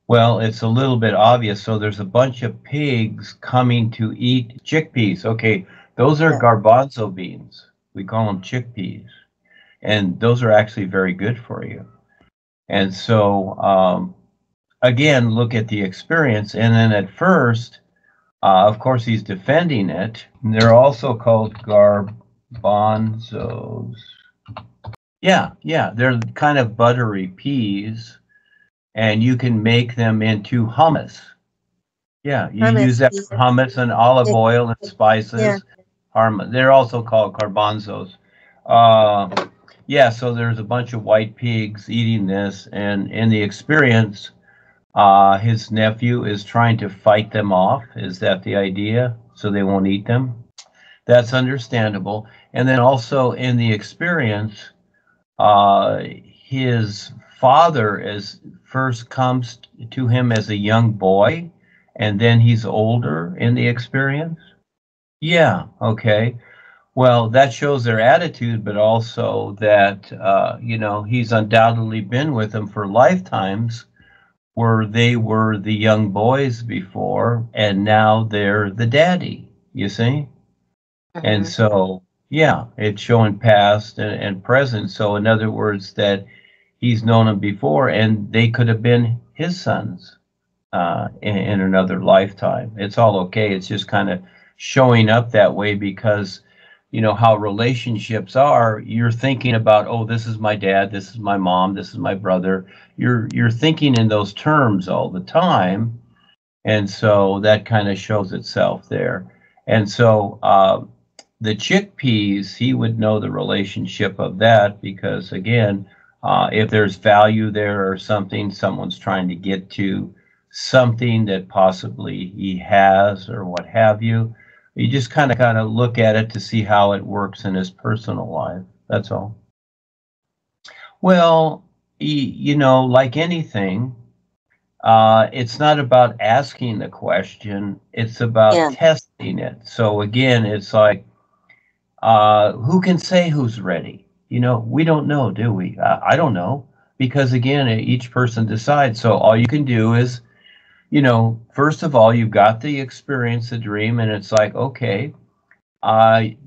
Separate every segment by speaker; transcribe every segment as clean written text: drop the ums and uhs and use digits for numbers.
Speaker 1: Well, it's a little bit obvious. So there's a bunch of pigs coming to eat chickpeas. Okay, those are
Speaker 2: Yeah.
Speaker 1: garbanzo beans. We call them chickpeas. And those are actually very good for you. And so, again, look at the experience. And then at first, of course, he's defending it. And they're also called garbanzos. Yeah, yeah, they're kind of buttery peas, and you can make them into hummus. Yeah, you use
Speaker 2: Hummus.
Speaker 1: that for hummus and olive
Speaker 2: Yeah.
Speaker 1: oil and
Speaker 2: Yeah.
Speaker 1: spices. They're also called garbanzos. Uh, yeah, so there's a bunch of white pigs eating this, and in the experience, his nephew is trying to fight them off. Is that the idea? So they won't eat them? That's understandable. And then also in the experience, his father is first comes to him as a young boy, and then he's older in the experience. Yeah, okay. Well, that shows their attitude, but also that he's undoubtedly been with them for lifetimes, where they were the young boys before, and now they're the daddy. You see? And
Speaker 2: Hmm.
Speaker 1: so, yeah, it's showing past and present. So, in other words, that he's known them before, and they could have been his sons in another lifetime. It's all okay. It's just kind of showing up that way because you know how relationships are. You're thinking about, oh, this is my dad, this is my mom, this is my brother. You're thinking in those terms all the time, and so that kind of shows itself there. And so the chickpeas, he would know the relationship of that because, again, if there's value there or something, someone's trying to get to something that possibly he has or what have you. You just kind of look at it to see how it works in his personal life. That's all. Well, like anything, it's not about asking the question, it's about
Speaker 2: Yeah.
Speaker 1: testing it. So again, it's like, who can say who's ready? We don't know, do we? I don't know, because again, each person decides. So all you can do is, first of all, you've got the experience, the dream, and it's like, okay,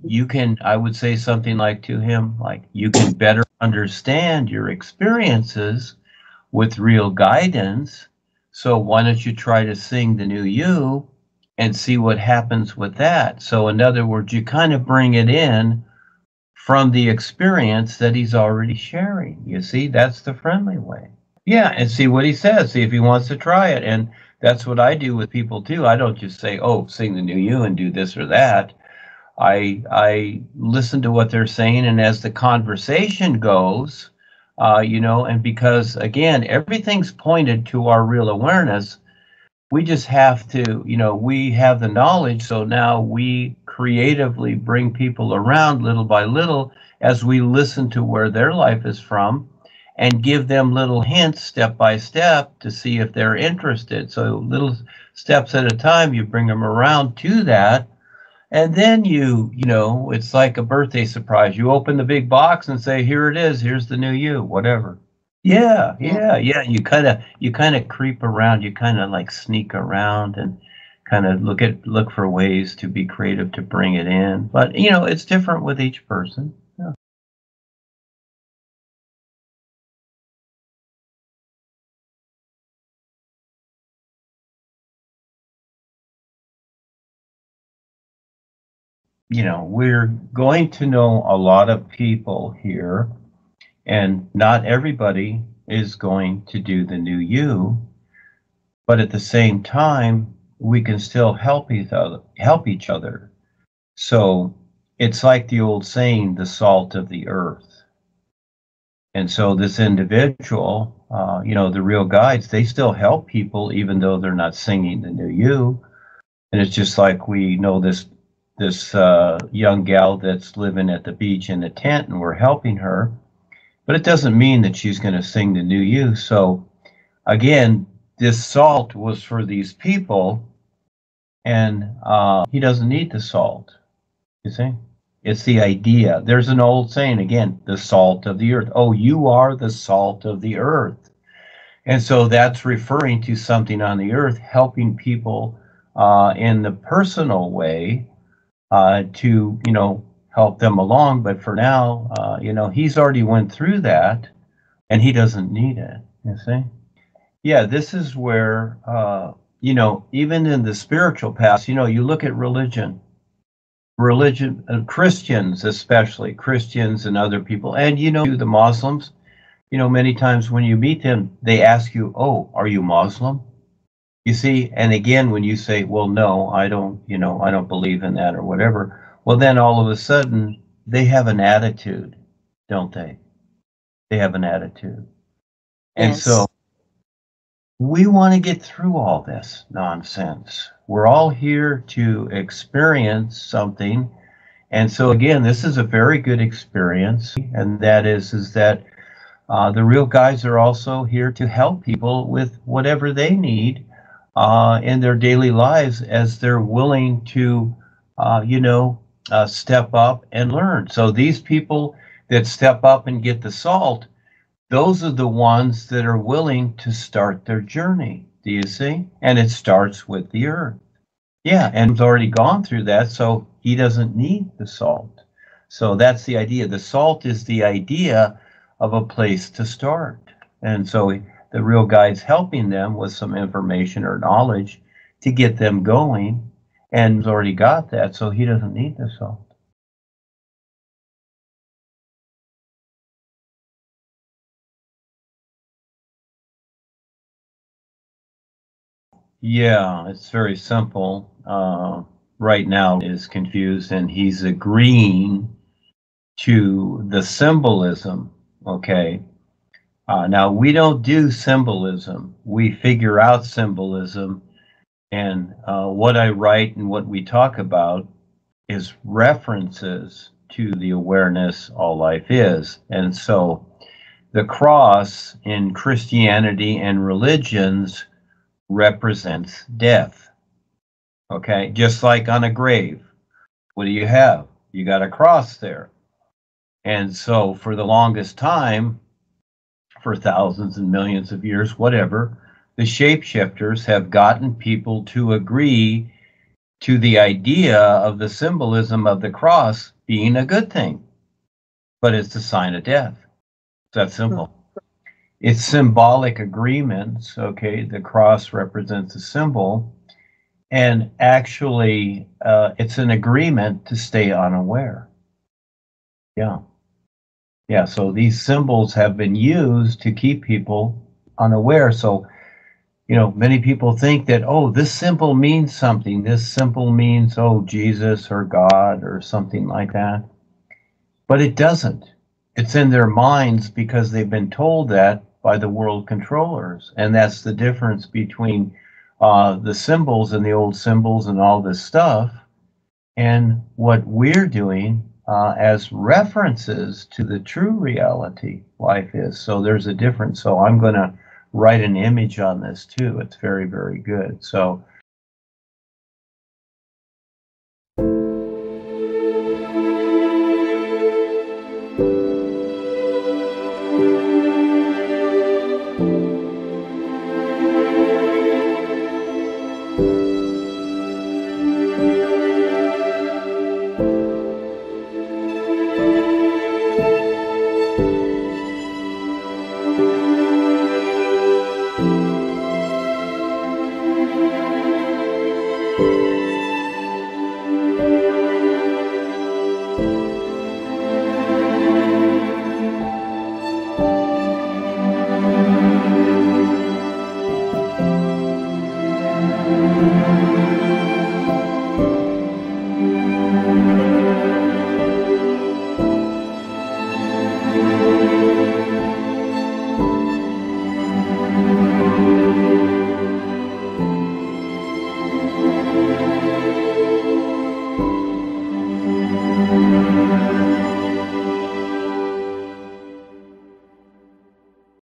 Speaker 1: you can, I would say something like to him, like, you can better understand your experiences with real guidance. So why don't you try to sing the new you and see what happens with that? So in other words, you kind of bring it in from the experience that he's already sharing. You see, that's the friendly way. Yeah, and see what he says, see if he wants to try it. And that's what I do with people too. I don't just say, oh, sing the new you and do this or that. I listen to what they're saying, and as the conversation goes, and because again, everything's pointed to our real awareness, we just have to, we have the knowledge, so now we creatively bring people around little by little as we listen to where their life is from and give them little hints step by step to see if they're interested. So little steps at a time, you bring them around to that. And then it's like a birthday surprise. You open the big box and say, here it is, here's the new you, whatever. Yeah,
Speaker 2: Yeah.
Speaker 1: yeah, yeah. You kind of creep around, you kind of like sneak around and kind of look for ways to be creative to bring it in. But it's different with each person. Yeah. We're going to know a lot of people here, and not everybody is going to do the new you, but at the same time, we can still help each other. So it's like the old saying, the salt of the earth. And so this individual, the real guides, they still help people even though they're not singing the new you. And it's just like we know this young gal that's living at the beach in a tent, and we're helping her, but it doesn't mean that she's going to sing the new you. So again, this salt was for these people, and he doesn't need the salt. You see? It's the idea. There's an old saying again, the salt of the earth. Oh, you are the salt of the earth. And so that's referring to something on the earth, helping people in the personal way to, help them along. But for now, he's already went through that and he doesn't need it, you see? Yeah, this is where, even in the spiritual path, you look at religion, Christians, especially Christians and other people, and, the Muslims, many times when you meet them, they ask you, oh, are you Muslim? You see, and again, when you say, well, no, I don't believe in that or whatever, well, then all of a sudden they have an attitude, don't they? They have an attitude. And
Speaker 2: Yes.
Speaker 1: so we want to get through all this nonsense. We're all here to experience something. And so again, this is a very good experience. And that is that the real guys are also here to help people with whatever they need in their daily lives as they're willing to, step up and learn. So these people that step up and get the salt, those are the ones that are willing to start their journey. Do you see? And it starts with the earth. Yeah, and he's already gone through that, so he doesn't need the salt. So that's the idea. The salt is the idea of a place to start. And so the real guide's helping them with some information or knowledge to get them going, and he's already got that, so he doesn't need the salt. Yeah, it's very simple. Right now is confused, and he's agreeing to the symbolism. Okay. Now we don't do symbolism. We figure out symbolism, and what I write and what we talk about is references to the awareness all life is. And so the cross in Christianity and religions represents death. Okay, just like on a grave, what do you have? You got a cross there. And so for the longest time, for thousands and millions of years, whatever, the shapeshifters have gotten people to agree to the idea of the symbolism of the cross being a good thing, but it's a sign of death. It's that simple. It's symbolic agreements. Okay, the cross represents a symbol, and actually, it's an agreement to stay unaware. Yeah. Yeah, so these symbols have been used to keep people unaware. So, many people think that, oh, this symbol means something. This symbol means, oh, Jesus or God or something like that. But it doesn't. It's in their minds because they've been told that by the world controllers. And that's the difference between the symbols and the old symbols and all this stuff and what we're doing as references to the true reality life is. So there's a difference. So I'm going to write an image on this too. It's very, very good. So